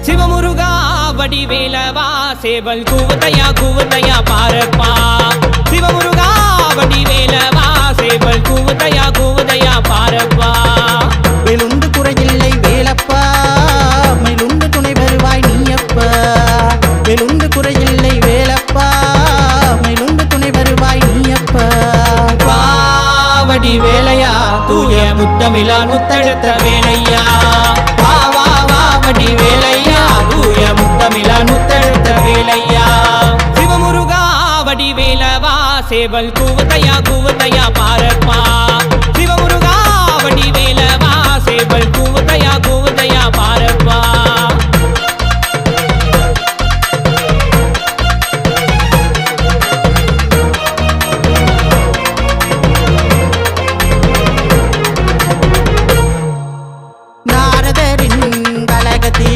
சிவமுருகா வடிவேலவா சேவல் கூவதையா பாரப்பா சிவமுருகா வடிவேலவா சேவல் கூவதையா பாரப்பா வேலுண்டு குறையில்லை வேலப்பா மயிலுண்டு துணை வருவாய் நீயப்பா வேலுண்டு குறையில்லை வேலப்பா மயிலுண்டு துணை வருவாய் நீயப்பா வடிவேலையா தூய முத்தமிழால் முத்தெடுத்த வேலையா வா வா வா வடிவேலையா தூய முத்தமிழால் முத்தெடுத்த வேலையா சிவமுருகா வடிவேலவா சேவல் கூவதையா பாரப்பா சிவமுருகா வடிவேலவா